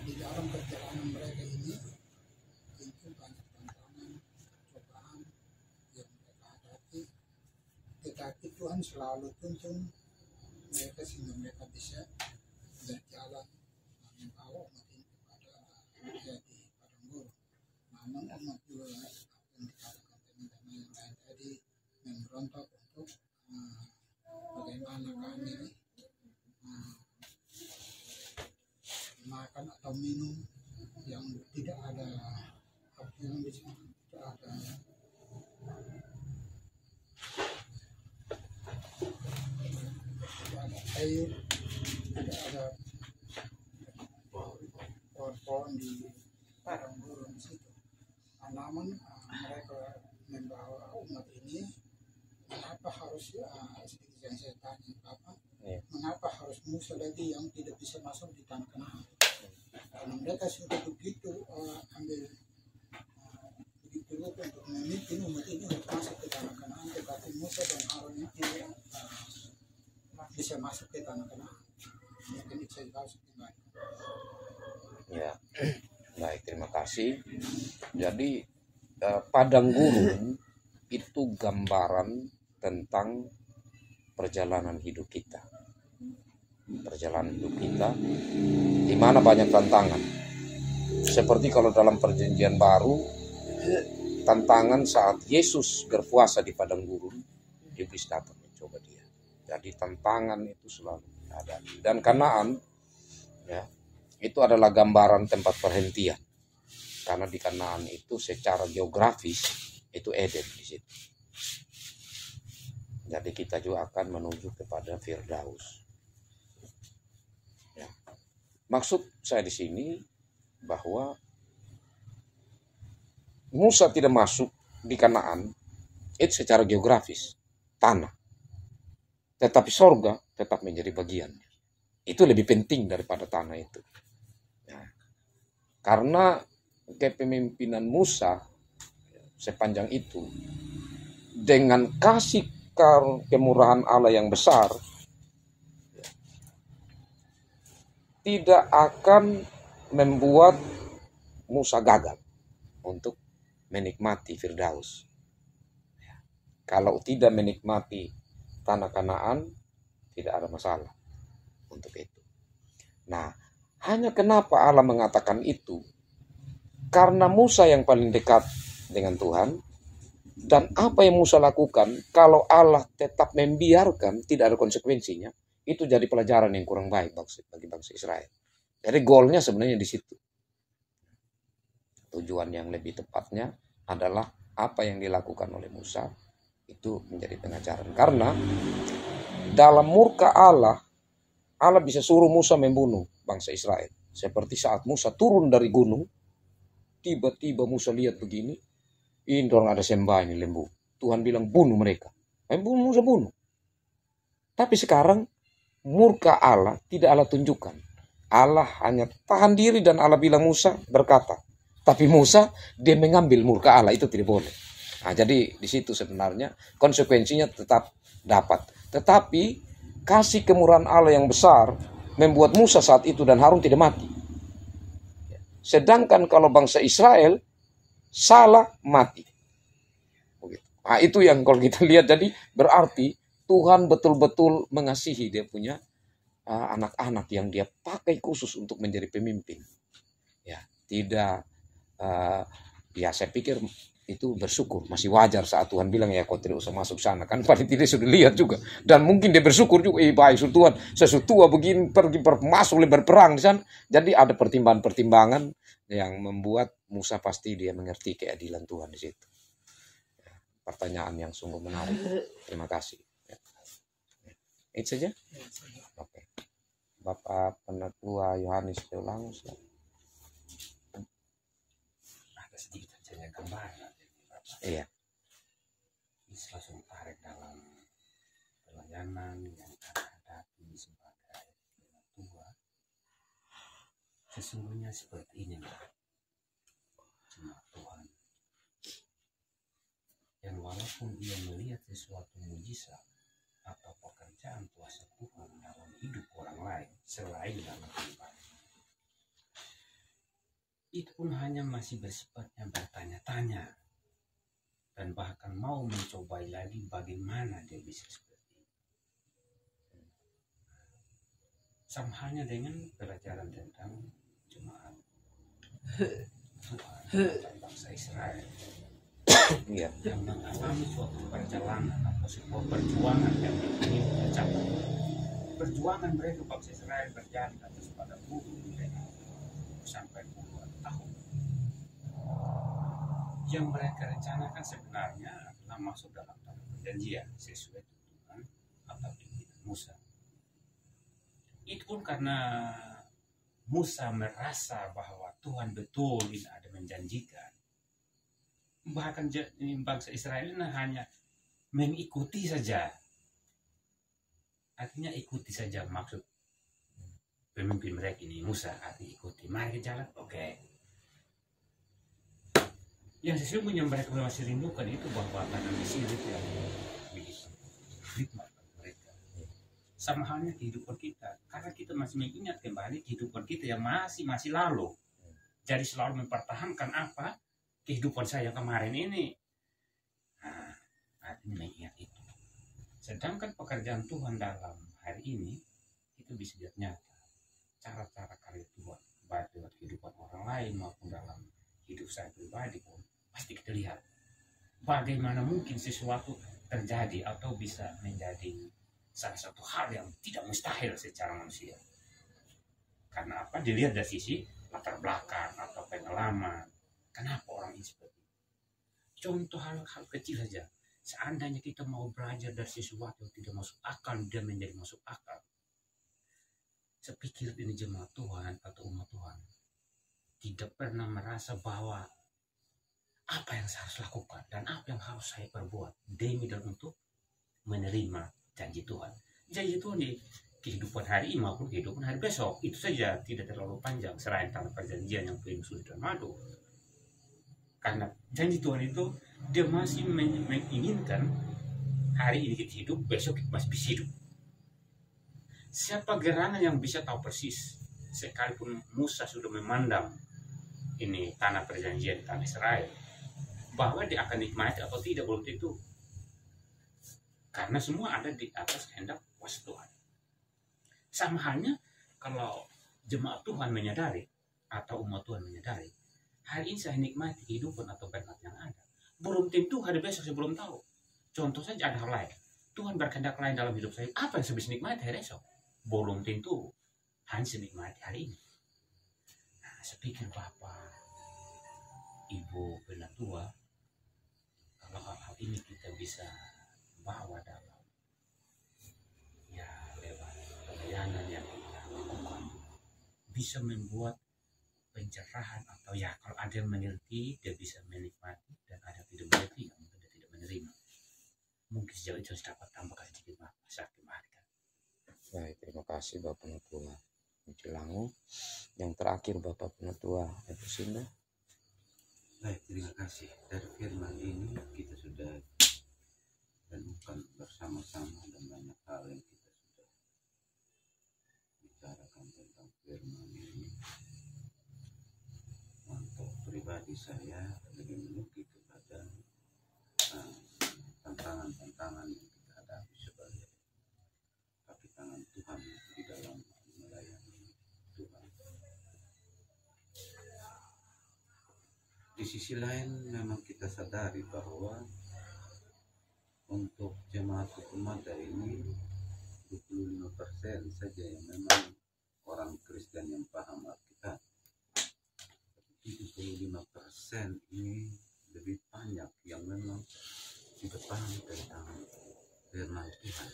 Di dalam perjalanan mereka ini tentu banyak tantangan, cobaan yang mereka hadapi, tetapi Tuhan selalu tuntun mereka sehingga mereka bisa berjalan membawa umat ini kepada jadi padang gurun. Namun umat juga yang dikatakan teman-teman yang lain tadi memberontak untuk bagaimana kami makan atau minum yang tidak ada apa yang bisa tidak ada air, tidak ada pohon-pohon di padang gurun situ. Namun mereka membawa umat ini. Mengapa harus seperti yang saya tanya Bapak, mengapa harus Musa lagi yang tidak bisa masuk di tanah Kanaan? Karena mereka sudah begitu ambil begitu rupa untuk memimpin umat ini untuk masuk ke tanah Kanaan, tetapi Musa dan Harun ini tidak bisa masuk ke tanah Kanaan. Mungkin itu saya harus kembali. Ya, baik, terima kasih. Jadi padang gurun itu gambaran tentang perjalanan hidup kita. Perjalanan hidup kita di mana banyak tantangan. Seperti kalau dalam perjanjian baru, tantangan saat Yesus berpuasa di padang gurun, iblis datang mencoba dia. Jadi tantangan itu selalu ada. Dan Kanaan, ya, itu adalah gambaran tempat perhentian. Karena di Kanaan itu secara geografis itu Eden di situ. Jadi kita juga akan menuju kepada Firdaus. Ya. Maksud saya di sini bahwa Musa tidak masuk di Kanaan itu secara geografis, tanah. Tetapi sorga tetap menjadi bagiannya. Itu lebih penting daripada tanah itu. Ya. Karena kepemimpinan Musa sepanjang itu dengan kasih kemurahan Allah yang besar tidak akan membuat Musa gagal untuk menikmati Firdaus. Kalau tidak menikmati tanah Kanaan, tidak ada masalah untuk itu. Nah, hanya kenapa Allah mengatakan itu? Karena Musa yang paling dekat dengan Tuhan. Dan apa yang Musa lakukan, kalau Allah tetap membiarkan, tidak ada konsekuensinya, itu jadi pelajaran yang kurang baik bagi bangsa Israel. Jadi goalnya sebenarnya di situ. Tujuan yang lebih tepatnya adalah apa yang dilakukan oleh Musa, itu menjadi pengajaran. Karena dalam murka Allah, Allah bisa suruh Musa membunuh bangsa Israel. Seperti saat Musa turun dari gunung, tiba-tiba Musa lihat begini, ini orang ada sembah ini lembu. Tuhan bilang bunuh mereka. Musa bunuh. Tapi sekarang murka Allah tidak Allah tunjukkan. Allah hanya tahan diri dan Allah bilang Musa berkata. Tapi Musa dia mengambil murka Allah, itu tidak boleh. Nah, jadi di situ sebenarnya konsekuensinya tetap dapat. Tetapi kasih kemurahan Allah yang besar membuat Musa saat itu dan Harun tidak mati. Sedangkan kalau bangsa Israel salah mati. Nah, itu yang kalau kita lihat, jadi berarti Tuhan betul-betul mengasihi dia punya anak-anak yang dia pakai khusus untuk menjadi pemimpin. Ya, tidak ya saya pikir itu bersyukur, masih wajar saat Tuhan bilang ya kau tidak usah masuk sana, kan paling tidak sudah lihat juga, dan mungkin dia bersyukur juga, baik Tuhan, saya tua begini pergi masuk berperang di sana, jadi ada pertimbangan-pertimbangan yang membuat Musa pasti dia mengerti keadilan Tuhan di situ. Ya, pertanyaan yang sungguh menarik, terima kasih. Ya. Itu saja. Oke, Bapak Penatua Yohanes Teolangus. Ada sedikit saja gambaran. Iya. Bisa langsung tarik dalam pelayanan yang akan hadapi sebagai penatua. Sesungguhnya seperti ini, jemaat Tuhan. Yang walaupun dia melihat sesuatu mujizat atau pekerjaan kuasa Tuhan dalam hidup orang lain selain dalam pribadi, itu pun hanya masih bersifatnya bertanya-tanya dan bahkan mau mencobai lagi bagaimana dia bisa seperti itu. Sama halnya dengan pelajaran tentang jemaat Tuhan tentang bangsa Israel Iya. yang mengalami suatu perjalanan atau sebuah perjuangan yang ingin tercapai. Perjuangan mereka bangsa Israel berjalan atas pada bumi sampai puluhan tahun. Yang mereka rencanakan sebenarnya adalah masuk dalam tanah perjanjian sesuai tuntunan atau pimpinan Musa. Itu pun karena Musa merasa bahwa Tuhan betul ini ada menjanjikan. Bahkan bangsa Israel ini hanya mengikuti saja. Artinya ikuti saja maksud pemimpin mereka ini, Musa, artinya ikuti. Mari ke jalan, oke. Yang sesungguhnya mereka masih rindukan itu bahwa tanah Mesir itu yang begitu hikmat mereka. Sama halnya kehidupan kita, karena kita masih mengingat kembali kehidupan kita yang masih lalu. Jadi selalu mempertahankan apa kehidupan saya kemarin ini. Nah, artinya mengingat itu. Sedangkan pekerjaan Tuhan dalam hari ini itu bisa lihat nyata. Cara-cara karya Tuhan, baik lewat kehidupan orang lain maupun dalam hidup saya pribadi pun pasti kita lihat bagaimana mungkin sesuatu terjadi atau bisa menjadi salah satu hal yang tidak mustahil secara manusia. Karena apa? Dilihat dari sisi latar belakang atau pengalaman. Kenapa orang ini seperti itu? Contoh hal-hal kecil saja. Seandainya kita mau belajar dari sesuatu yang tidak masuk akal, dia menjadi masuk akal. Sepikir ini jemaat Tuhan atau umat Tuhan tidak pernah merasa bahwa apa yang saya harus lakukan dan apa yang harus saya perbuat demi dan untuk menerima janji Tuhan. Janji Tuhan di kehidupan hari ini maupun kehidupan hari besok itu saja tidak terlalu panjang selain tanah perjanjian yang penuh sulit dan madu. Karena janji Tuhan itu dia masih menginginkan hari ini kita hidup, besok kita masih bisa hidup. Siapa gerangan yang bisa tahu persis, sekalipun Musa sudah memandang ini tanah perjanjian, tanah Israel, bahwa dia akan nikmati atau tidak belum tentu. Karena semua ada di atas kehendak kuasa Tuhan. Sama halnya kalau jemaat Tuhan menyadari atau umat Tuhan menyadari, hari ini saya nikmati kehidupan atau berkat yang ada. Belum tentu hari besok saya belum tahu. Contoh saja ada hal lain. Tuhan berkehendak lain dalam hidup saya. Apa yang saya bisa nikmati hari esok? Belum tentu hanya menikmati hari ini. Nah, saya pikir Bapak, Ibu Penatua, kalau hal-hal ini kita bisa bawa dalam ya lewat pelayanan yang kita lakukan, bisa membuat pencerahan atau ya kalau ada yang mengerti dia bisa menikmati dan ada yang tidak mengerti mungkin dia tidak menerima. Mungkin sejauh itu saya dapat tambahkan sedikit Bapak, saya kembalikan. Baik, terima kasih Bapak Penatua Cilangu. Yang terakhir Bapak Penatua Epusinda. Baik, terima kasih. Dari firman ini kita sudah renungkan bersama-sama dan banyak hal yang kita sudah bicarakan tentang firman ini. Untuk pribadi saya lebih menukik kepada tantangan-tantangan yang kita hadapi sebagai kaki tangan Tuhan di dalam melayani Tuhan. di sisi lain memang kita sadari bahwa untuk jemaat hukumata ini 25% saja yang memang orang Kristen yang paham Alkitab. 75% ini lebih banyak yang memang tidak paham tentang firman Tuhan.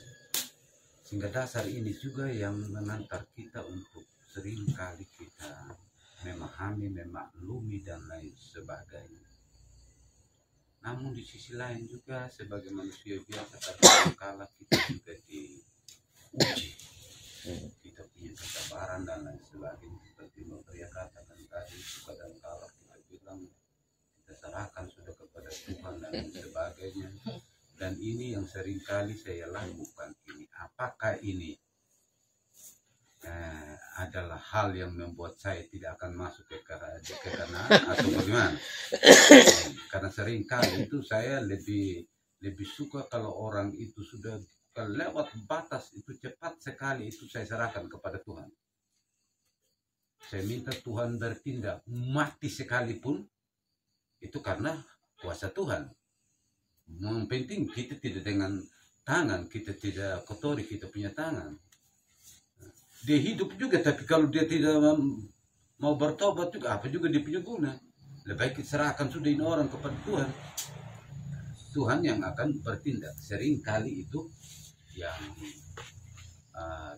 Sehingga dasar ini juga yang mengantar kita untuk seringkali kita memahami, memaklumi dan lain sebagainya. Namun di sisi lain juga sebagai manusia biasa kadang-kala kita juga diuji. Kita punya kesabaran dan lain sebagainya. Seperti Maria katakan tadi, kadang-kala kita bilang kita serahkan sudah kepada Tuhan dan lain sebagainya. Dan ini yang seringkali saya lakukan ini. Apakah ini adalah hal yang membuat saya tidak akan masuk ke kanan atau bagaimana? Karena seringkali itu saya lebih suka kalau orang itu sudah lewat batas itu cepat sekali itu saya serahkan kepada Tuhan. Saya minta Tuhan bertindak mati sekalipun itu karena kuasa Tuhan. Yang penting kita tidak dengan tangan, kita tidak kotori kita punya tangan. Dia hidup juga, tapi kalau dia tidak mau bertobat juga, apa juga dia punya guna. Lebih baik serahkan sudah ini orang kepada Tuhan. Tuhan yang akan bertindak. Sering kali itu yang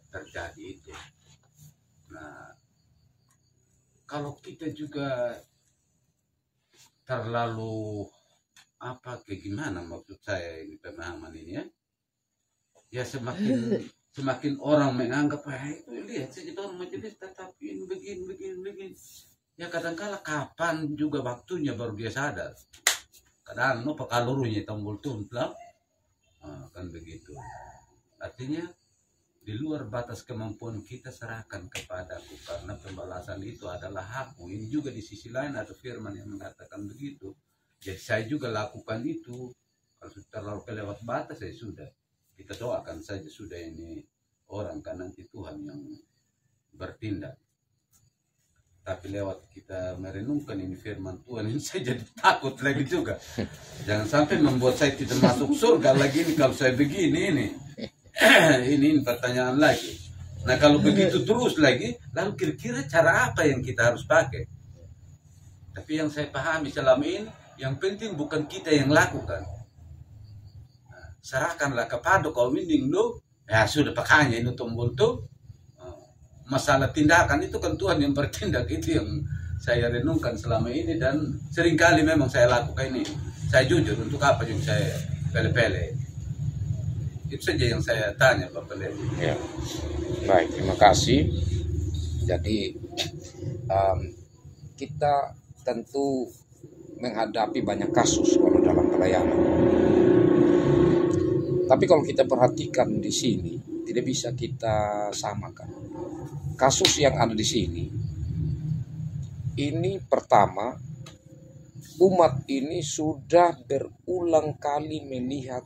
terjadi itu. Nah, kalau kita juga terlalu kayak gimana maksud saya ini pemahaman ini ya? Ya semakin orang menganggap itu lihat saja orang majelis tetapi ini begini. Ya kadang-kala kapan juga waktunya baru dia sadar. Kadang pekalurunya tombol tumplah, kan begitu. Artinya di luar batas kemampuan kita serahkan kepadaku karena pembalasan itu adalah hakmu. Ini juga di sisi lain ada firman yang mengatakan begitu. Jadi saya juga lakukan itu. Kalau terlalu kelewat batas saya sudah. Kita doakan saja sudah ini orang kan nanti Tuhan yang bertindak. Tapi lewat kita merenungkan ini firman Tuhan ini saya jadi takut lagi juga. Jangan sampai membuat saya tidak masuk surga lagi ini kalau saya begini ini. Ini pertanyaan lagi. Nah kalau begitu terus lagi, lalu kira-kira cara apa yang kita harus pakai? Tapi yang saya pahami selama ini, yang penting bukan kita yang lakukan. Serahkanlah kepada kaum ini ya sudah pakainya ini tombol tuh masalah tindakan itu kan Tuhan yang bertindak. Itu yang saya renungkan selama ini dan seringkali memang saya lakukan ini. Saya jujur untuk apa yang saya pele-pele itu saja yang saya tanya Pak Pele. Ya. Baik, terima kasih. Jadi kita tentu menghadapi banyak kasus kalau dalam pelayanan. Tapi kalau kita perhatikan di sini, tidak bisa kita samakan. Kasus yang ada di sini, ini pertama, umat ini sudah berulang kali melihat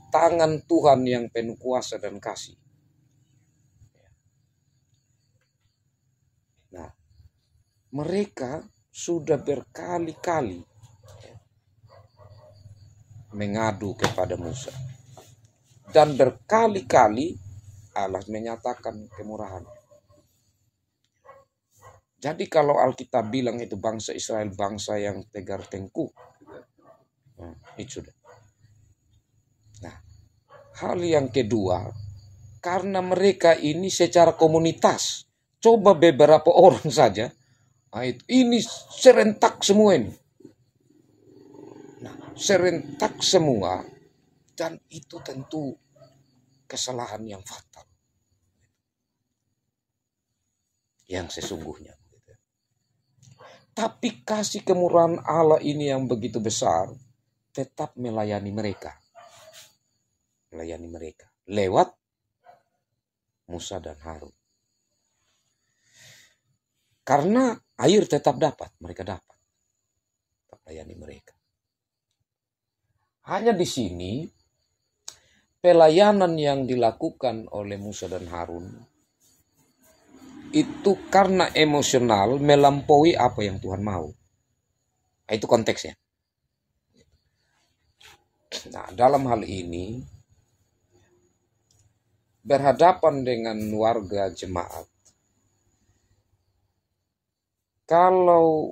tangan Tuhan yang penuh kuasa dan kasih. Nah, mereka sudah berkali-kali mengadu kepada Musa. Dan berkali-kali Allah menyatakan kemurahan. Jadi kalau Alkitab bilang itu bangsa Israel bangsa yang tegar tengkuk, itu sudah. Nah, hal yang kedua, karena mereka ini secara komunitas, coba beberapa orang saja, ini serentak semua ini. Nah, serentak semua, dan itu tentu kesalahan yang fatal. Yang sesungguhnya. Tapi kasih kemurahan Allah ini yang begitu besar, tetap melayani mereka. Melayani mereka. Lewat Musa dan Harun. Karena air tetap dapat, mereka dapat. Tetap melayani mereka. Hanya di sini, pelayanan yang dilakukan oleh Musa dan Harun itu karena emosional melampaui apa yang Tuhan mau. Nah, itu konteksnya. Nah, dalam hal ini berhadapan dengan warga jemaat, kalau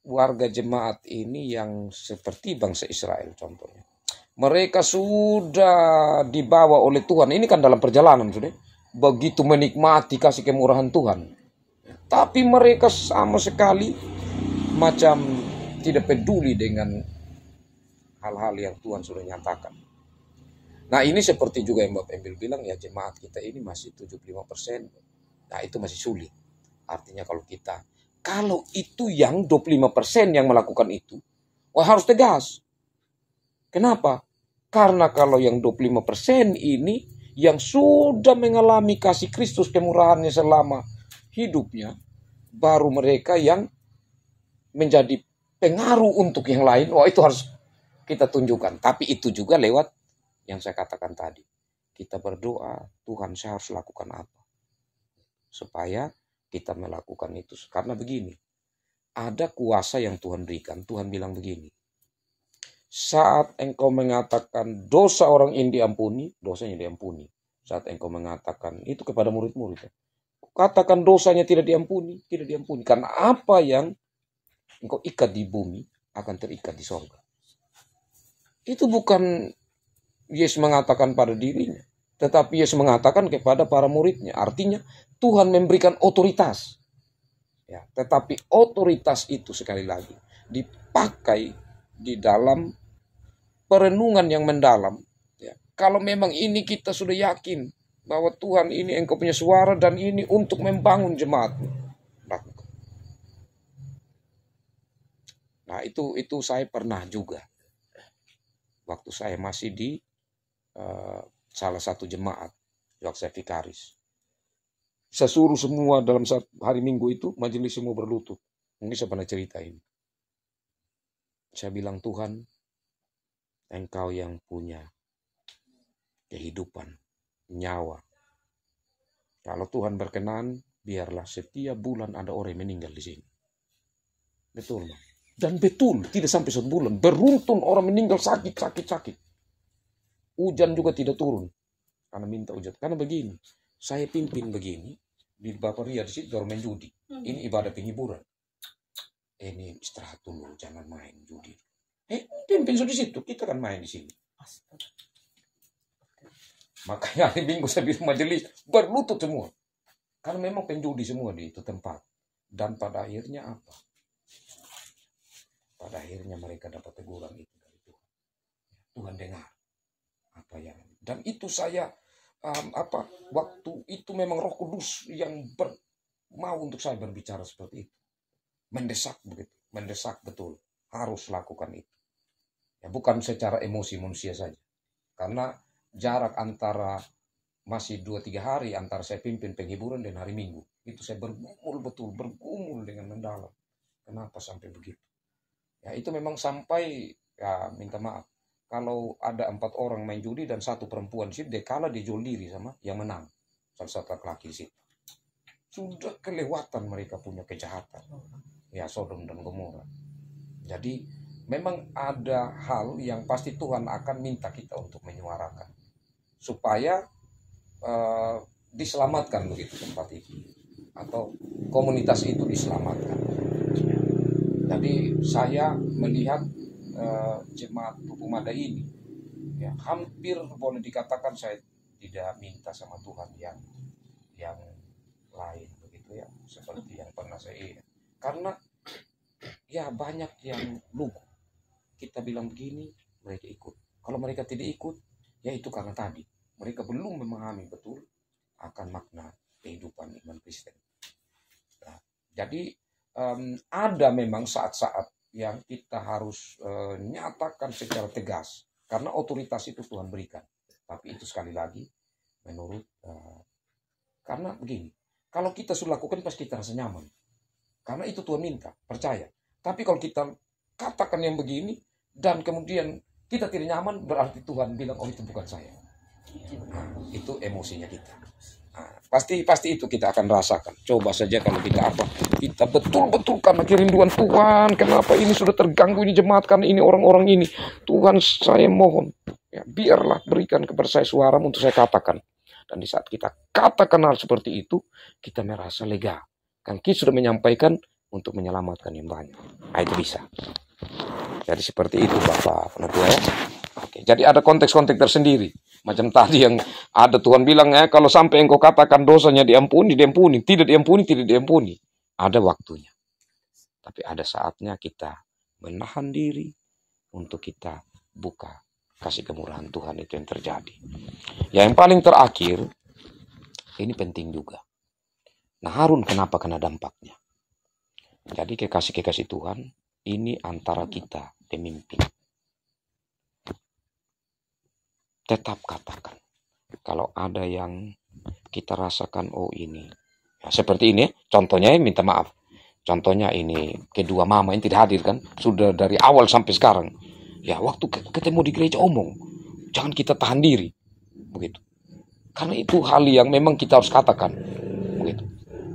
warga jemaat ini yang seperti bangsa Israel contohnya, mereka sudah dibawa oleh Tuhan, ini kan dalam perjalanan sudah, begitu menikmati kasih kemurahan Tuhan, tapi mereka sama sekali macam tidak peduli dengan hal-hal yang Tuhan sudah nyatakan. Nah, ini seperti juga yang Bapak Emil bilang, ya jemaat kita ini masih 75%. Nah, itu masih sulit. Artinya kalau itu yang 25% yang melakukan itu, wah harus tegas. Kenapa? Karena kalau yang 25% ini yang sudah mengalami kasih Kristus kemurahannya selama hidupnya, baru mereka yang menjadi pengaruh untuk yang lain. Wah, itu harus kita tunjukkan. Tapi itu juga lewat yang saya katakan tadi. Kita berdoa, Tuhan saya harus lakukan apa? Supaya kita melakukan itu. Karena begini, ada kuasa yang Tuhan berikan. Tuhan bilang begini, saat engkau mengatakan dosa orang ini diampuni, dosanya diampuni. Saat engkau mengatakan itu kepada murid-murid, katakan dosanya tidak diampuni, tidak diampuni. Karena apa yang engkau ikat di bumi akan terikat di sorga. Itu bukan Yesus mengatakan pada dirinya, tetapi Yesus mengatakan kepada para muridnya. Artinya Tuhan memberikan otoritas. Ya, tetapi otoritas itu sekali lagi dipakai di dalam perenungan yang mendalam. Ya, kalau memang ini kita sudah yakin bahwa Tuhan ini engkau punya suara dan ini untuk membangun jemaat-Mu, lakukan. Nah, itu saya pernah juga. Waktu saya masih di salah satu jemaat, waktu saya vikaris. Saya suruh semua dalam hari Minggu itu, majelis semua berlutut. Mungkin saya pernah cerita ini. Saya bilang, Tuhan, engkau yang punya kehidupan, nyawa. Kalau Tuhan berkenan, biarlah setiap bulan ada orang yang meninggal di sini. Betul, Bang. Dan betul, tidak sampai 1 bulan. Beruntun orang meninggal sakit. Hujan juga tidak turun. Karena minta hujan. Karena begini, saya pimpin begini, di Bapak Ria di situ baru main judi. Ini ibadah penghiburan. Ini istirahat dulu, jangan main judi. Pimpin di situ, kita kan main di sini. Makanya hari Minggu saya bilang majelis berlutut semua. Karena memang penjudi semua di itu tempat. Dan pada akhirnya apa? Pada akhirnya mereka dapat teguran itu dari Tuhan. Tuhan dengar apa yang, dan itu saya waktu itu memang Roh Kudus yang mau untuk saya berbicara seperti itu, mendesak begitu, mendesak betul, harus lakukan itu. Ya, bukan secara emosi manusia saja, karena jarak antara masih 2-3 hari antara saya pimpin penghiburan dan hari Minggu itu saya bergumul dengan mendalam. Kenapa sampai begitu? Ya, itu memang sampai, ya minta maaf, kalau ada 4 orang main judi dan 1 perempuan sih, dia kalah, dijual diri sama yang menang, salah satu laki-laki sih. Sudah kelewatan mereka punya kejahatan, ya Sodom dan Gomora. Jadi memang ada hal yang pasti Tuhan akan minta kita untuk menyuarakan supaya diselamatkan begitu tempat itu atau komunitas itu diselamatkan. Jadi saya melihat jemaat Pupumada ini, ya hampir boleh dikatakan saya tidak minta sama Tuhan yang lain begitu ya, seperti yang pernah saya, karena ya banyak yang lugu. Kita bilang begini, mereka ikut. Kalau mereka tidak ikut, ya itu karena tadi mereka belum memahami betul akan makna kehidupan iman Kristen. Nah, jadi ada memang saat-saat yang kita harus nyatakan secara tegas, karena otoritas itu Tuhan berikan. Tapi itu sekali lagi menurut karena begini, kalau kita sudah lakukan pasti kita rasa nyaman, karena itu Tuhan minta, percaya. Tapi kalau kita katakan yang begini dan kemudian kita tidak nyaman, berarti Tuhan bilang, oh itu bukan saya. Nah, itu emosinya kita. Pasti itu kita akan rasakan. Coba saja kalau kita betul-betul karena kerinduan Tuhan, kenapa ini sudah terganggu ini jemaat, karena ini orang-orang ini. Tuhan, saya mohon, ya, biarlah berikan kepada saya suara untuk saya katakan. Dan di saat kita katakan hal seperti itu, kita merasa lega. Kan kita sudah menyampaikan untuk menyelamatkan yang banyak. Nah, itu bisa. Jadi seperti itu Bapak Penatua ya. Oke, jadi ada konteks-konteks tersendiri. Macam tadi yang ada Tuhan bilang, kalau sampai engkau katakan dosanya diampuni, diampuni. Tidak diampuni, tidak diampuni. Ada waktunya. Tapi ada saatnya kita menahan diri untuk kita buka kasih kemurahan Tuhan, itu yang terjadi. Ya, yang paling terakhir, ini penting juga. Nah, Harun kenapa kena dampaknya? Jadi kekasih-kekasih Tuhan, ini antara kita pemimpin. Tetap katakan, kalau ada yang kita rasakan, oh ini, ya, seperti ini, contohnya minta maaf. Contohnya ini, kedua mama yang tidak hadir kan, sudah dari awal sampai sekarang. Ya, waktu ketemu di gereja omong, jangan kita tahan diri, begitu. Karena itu hal yang memang kita harus katakan, begitu.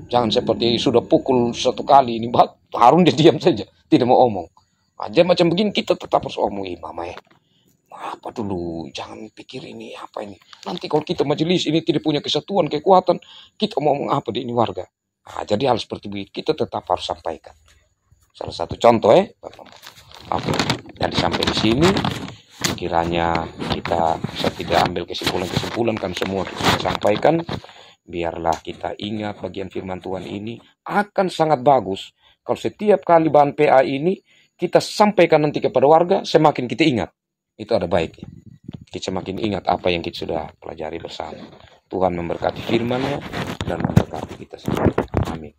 Jangan seperti sudah pukul satu kali, ini Harun dia diam saja, tidak mau omong. Aja macam begini kita tetap harus omong, mama ya. Apa dulu, jangan pikir ini apa ini. Nanti kalau kita majelis ini tidak punya kesatuan, kekuatan, kita mau ngomong apa di ini warga. Nah, jadi hal seperti begitu kita tetap harus sampaikan. Salah satu contoh jadi sampai di sini, kiranya kita bisa tidak ambil kesimpulan kan semua kita sampaikan. Biarlah kita ingat bagian firman Tuhan ini akan sangat bagus kalau setiap kali bahan PA ini kita sampaikan nanti kepada warga, semakin kita ingat. Itu ada baiknya. Kita semakin ingat apa yang kita sudah pelajari bersama. Tuhan memberkati firman-Nya dan memberkati kita semua. Amin.